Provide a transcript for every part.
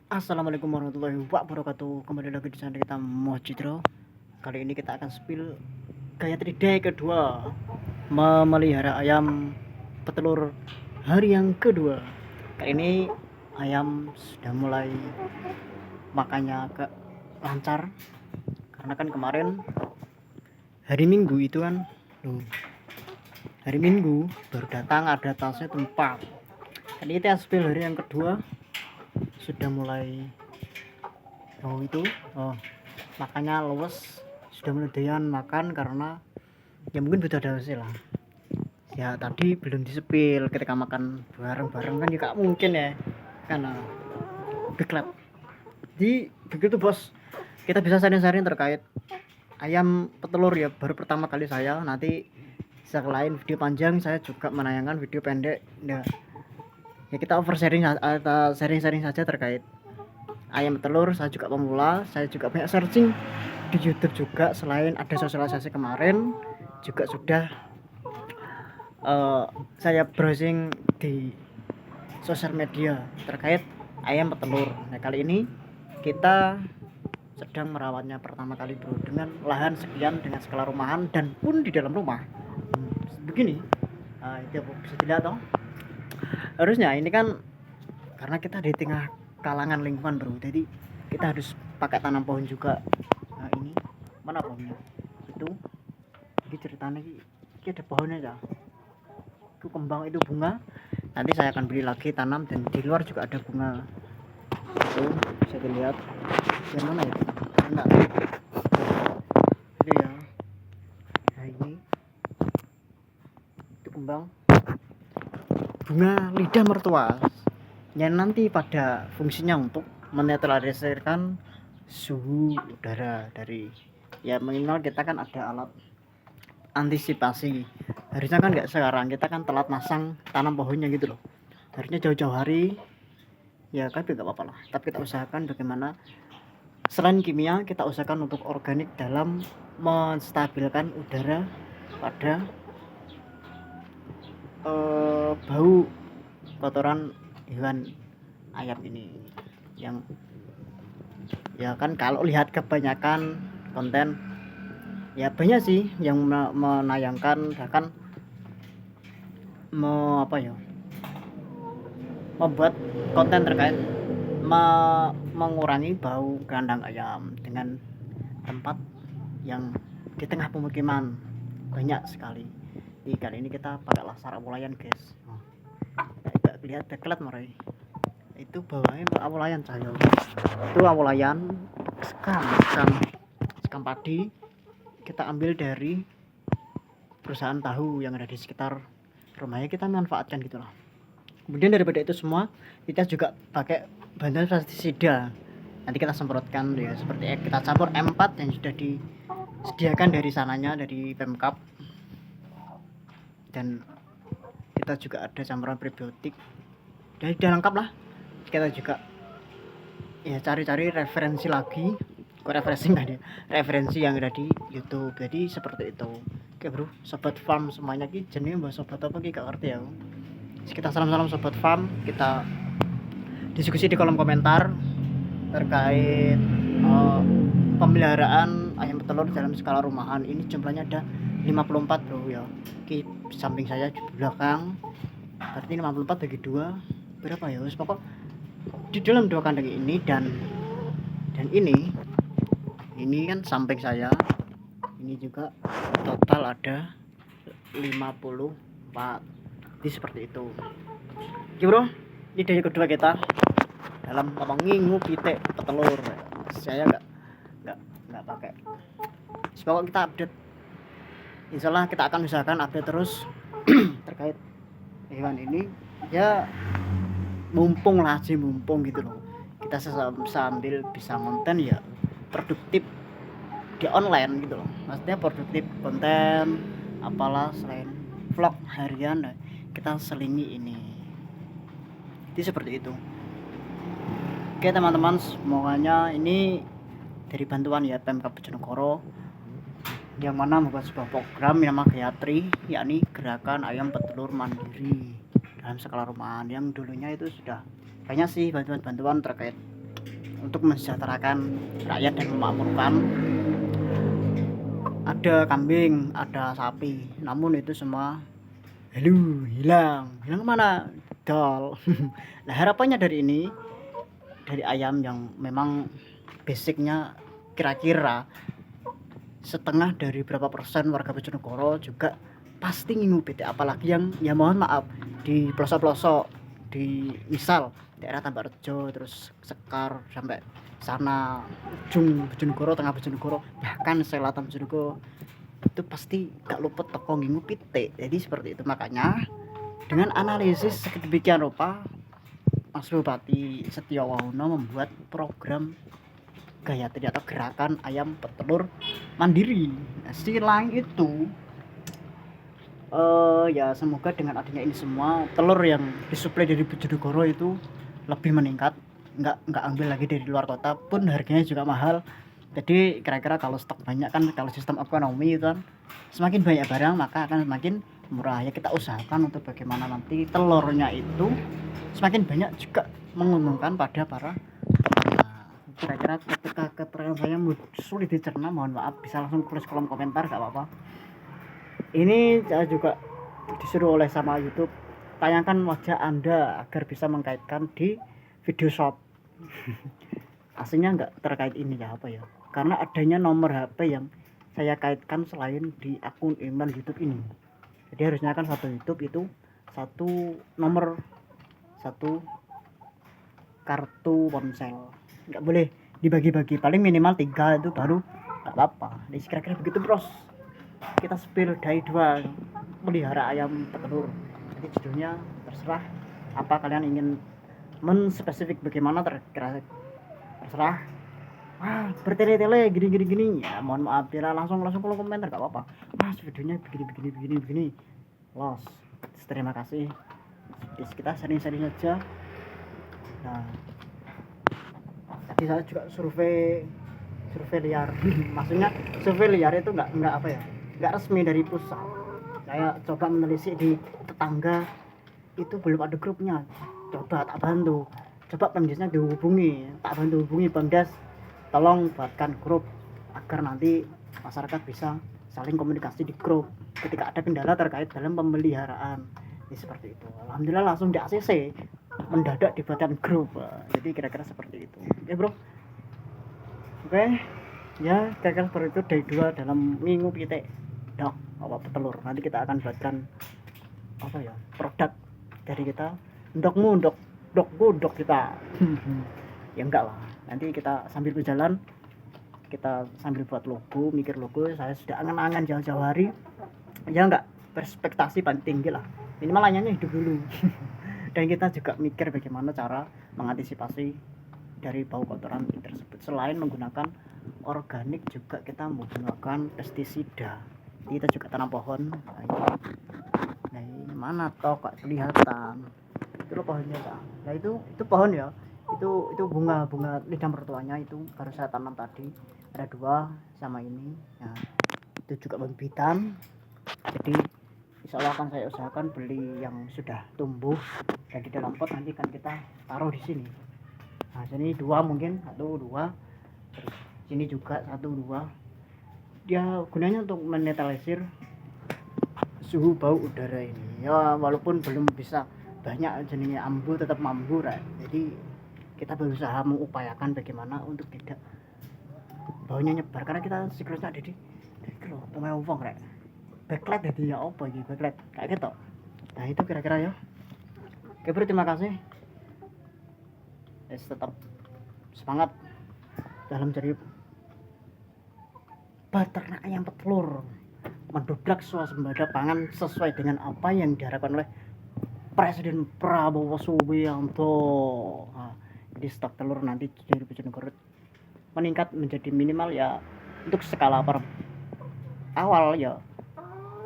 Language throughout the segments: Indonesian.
Assalamualaikum warahmatullahi wabarakatuh. Kembali lagi di channel kita Mojidro. Kali ini kita akan spill Gayatri Day kedua, memelihara ayam petelur hari yang kedua. Kali ini ayam sudah mulai makannya agak lancar, karena kan kemarin hari Minggu itu kan hari Minggu baru datang ada tasnya tempat. Kali ini kita spill hari yang kedua sudah mulai makanya luwes, sudah mulai doyan makan karena ya mungkin butuh adaptasi lah. Ya tadi belum disepil ketika makan bareng-bareng kan juga mungkin ya karena beklat. Jadi begitu bos, kita bisa sharing-sharing terkait ayam petelur ya, baru pertama kali saya. Nanti selain video panjang saya juga menayangkan video pendek ya kita sharing saja terkait ayam telur. Saya juga pemula, saya juga banyak searching di YouTube juga. Selain ada sosialisasi kemarin, juga sudah saya browsing di sosial media terkait ayam petelur. Nah kali ini kita sedang merawatnya pertama kali bro, dengan lahan sekian, dengan skala rumahan dan pun di dalam rumah begini. Itu bisa dilihat dong. Harusnya ini kan karena kita di tengah kalangan lingkungan bro, jadi kita harus pakai tanam pohon juga. Nah ini mana pohonnya itu, ini ceritanya ini ada pohonnya ya, itu kembang, itu bunga. Nanti saya akan beli lagi tanam, dan di luar juga ada bunga itu bisa dilihat. Yang mana ya, enggak itu ya. Nah ini itu kembang bunga lidah mertua yang nanti pada fungsinya untuk menetralisirkan suhu udara dari, ya minimal kita kan ada alat antisipasi. Harusnya kan nggak sekarang, kita kan telat masang tanam pohonnya gitu loh, harusnya jauh-jauh hari ya kan, nggak apa-apa lah. Tapi kita usahakan bagaimana selain kimia, kita usahakan untuk organik dalam menstabilkan udara pada bau kotoran hewan ayam ini. Yang ya kan kalau lihat kebanyakan konten ya banyak sih yang menayangkan, bahkan membuat konten terkait mengurangi bau kandang ayam dengan tempat yang di tengah pemukiman banyak sekali. Di kali ini kita pakai laser awulayan guys. Tidak lihat deklat merai itu bawahnya awulayan saya, itu awulayan sekam padi kita ambil dari perusahaan tahu yang ada di sekitar rumahnya, kita manfaatkan gitulah. Kemudian daripada itu semua, kita juga pakai bantuan pestisida. Nanti kita semprotkan ya, seperti kita campur M4 yang sudah disediakan dari sananya, dari Pemkap. Dan kita juga ada campuran prebiotik, dan sudah lengkap lah. Kita juga ya cari-cari referensi lagi, referensi yang ada di YouTube. Jadi seperti itu. Oke bro, sobat farm semuanya, ki jenis mbak sobat apa ki gak ngerti ya. Kita salam-salam sobat farm, kita diskusi di kolom komentar terkait pemeliharaan ayam petelur dalam skala rumahan. Ini jumlahnya ada 54 bro ya. Di samping saya di belakang, berarti 54 bagi 2 berapa ya, pokok di dalam 2 kandang ini dan ini kan samping saya ini juga total ada 54. Jadi seperti itu. Oke bro, ini dari kedua kita dalam mengingu pitik petelur. Saya nggak pakai. Semoga kita update. Insyaallah kita akan usahakan update terus terkait hewan ini. Ya mumpung gitu loh. Kita sambil bisa konten ya produktif di online gitu loh. Maksudnya produktif konten apalah selain vlog harian kita selingi ini. Jadi seperti itu. Oke teman-teman, semuanya ini dari bantuan ya Pemkab Bojonegoro, yang mana membuat sebuah program yang namanya Gayatri, yakni gerakan ayam petelur mandiri dalam skala rumahan. Yang dulunya itu sudah banyak sih bantuan-bantuan terkait untuk mensejahterakan rakyat dan memakmurkan. Ada kambing, ada sapi, namun itu semua hilang kemana? Dol. Nah harapannya dari ini, dari ayam yang memang basicnya kira-kira setengah dari berapa persen warga Bojonegoro juga pasti ngingu PT, apalagi yang ya mohon maaf di pelosok-pelosok, di misal daerah Tambakrejo terus Sekar sampai sana ujung Bojonegoro, tengah Bojonegoro, bahkan selatan Bojonegoro, itu pasti gak luput teko ngingu PT. Jadi seperti itu, makanya dengan analisis sedemikian rupa Mas Bupati Setiawono membuat program Gayatri atau gerakan ayam petelur mandiri. Nah, selain itu ya semoga dengan adanya ini semua telur yang disuplai dari Bojonegoro itu lebih meningkat, nggak ambil lagi dari luar kota, pun harganya juga mahal. Jadi kira-kira kalau stok banyak kan, kalau sistem ekonomi itu kan semakin banyak barang maka akan semakin murah. Ya kita usahakan untuk bagaimana nanti telurnya itu semakin banyak juga menguntungkan pada para kira-kira. Ketika keterangan saya sulit dicerna, mohon maaf, bisa langsung tulis kolom komentar, gak apa-apa. Ini saya juga disuruh oleh sama YouTube, tayangkan wajah Anda agar bisa mengkaitkan di video shop. Aslinya nggak terkait ini ya, apa ya, karena adanya nomor HP yang saya kaitkan selain di akun email YouTube ini. Jadi harusnya kan satu YouTube itu satu nomor, satu kartu ponsel, nggak boleh dibagi-bagi, paling minimal 3 itu baru nggak apa-apa. Jadi kira-kira begitu bros, kita spill day 2 melihara ayam petelur. Jadi judulnya terserah apa kalian ingin menspesifik bagaimana, terserah. Wah bertele-tele gini ya mohon maaf ya, langsung kolom komentar gak apa-apa. Mas videonya begini los, terima kasih. Kita sering-sering aja. Nah tadi saya juga survei liar. Maksudnya survei liar itu nggak apa ya, nggak resmi dari pusat. Saya coba menelisik di tetangga, itu belum ada grupnya. Coba tak bantu, coba Pemdesnya dihubungi, tak bantu hubungi Pemdes, tolong buatkan grup agar nanti masyarakat bisa saling komunikasi di grup ketika ada kendala terkait dalam pemeliharaan. Ini seperti itu. Alhamdulillah langsung di ACC, mendadak dibuatkan grup. Jadi kira-kira seperti itu. Oke bro, oke ya, kira-kira seperti itu day 2 dalam minggu pitik dok apa petelur. Nanti kita akan buatkan apa ya, produk dari kita, dok kita. Ya enggak lah, nanti kita sambil berjalan, kita sambil buat logo, mikir logo. Saya sudah angan-angan jauh-jauh hari ya, enggak perspektasi paling tinggi lah, minimal layannya hidup dulu. Dan kita juga mikir bagaimana cara mengantisipasi dari bau kotoran tersebut. Selain menggunakan organik juga kita menggunakan pestisida. Kita juga tanam pohon. Nah ini mana toh kok kelihatan itu loh pohonnya kak. Nah itu pohon ya, itu bunga lidah mertuanya, itu baru saya tanam tadi, ada 2 sama ini. Nah itu juga pembibitan, jadi insya Allah akan saya usahakan beli yang sudah tumbuh dan di dalam pot, nanti kan kita taruh di sini. Nah sini 2 mungkin, 1 2, terus sini juga 1 2. Dia gunanya untuk menetralisir suhu bau udara ini ya, walaupun belum bisa banyak jenisnya ambu, tetap mambu right? Jadi kita berusaha mengupayakan bagaimana untuk tidak baunya nyebar, karena kita siklusnya ada di loh pemain wong right? Backlight jadi ya apa gitu, backlight kayak gitu. Nah itu kira-kira ya. Oke bro, terima kasih. Tetap semangat dalam jadi peternak ayam petelur, mendobrak swasembada pangan sesuai dengan apa yang diharapkan oleh Presiden Prabowo Subianto. Nah, jadi stok telur nanti di Bojonegoro meningkat menjadi minimal ya, untuk skala per awal ya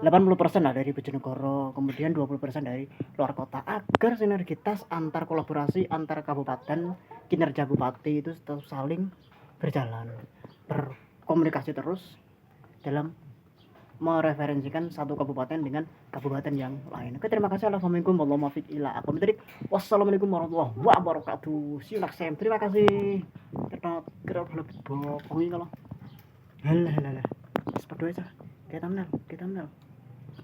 80% lah dari Bojonegoro, kemudian 20% dari luar kota, agar sinergitas antar kolaborasi antar kabupaten, kinerja bupati itu tetap saling berjalan, berkomunikasi terus dalam mereferensikan satu kabupaten dengan kabupaten yang lain. Oke, terima kasih. Assalamualaikum warahmatullahi wabarakatuh. Wassalamualaikum warahmatullahi wabarakatuh. See you next time. Terima kasih. Kita kira lebih bohongi kalau. Halah. Sepatu aja. Kayak thumbnail.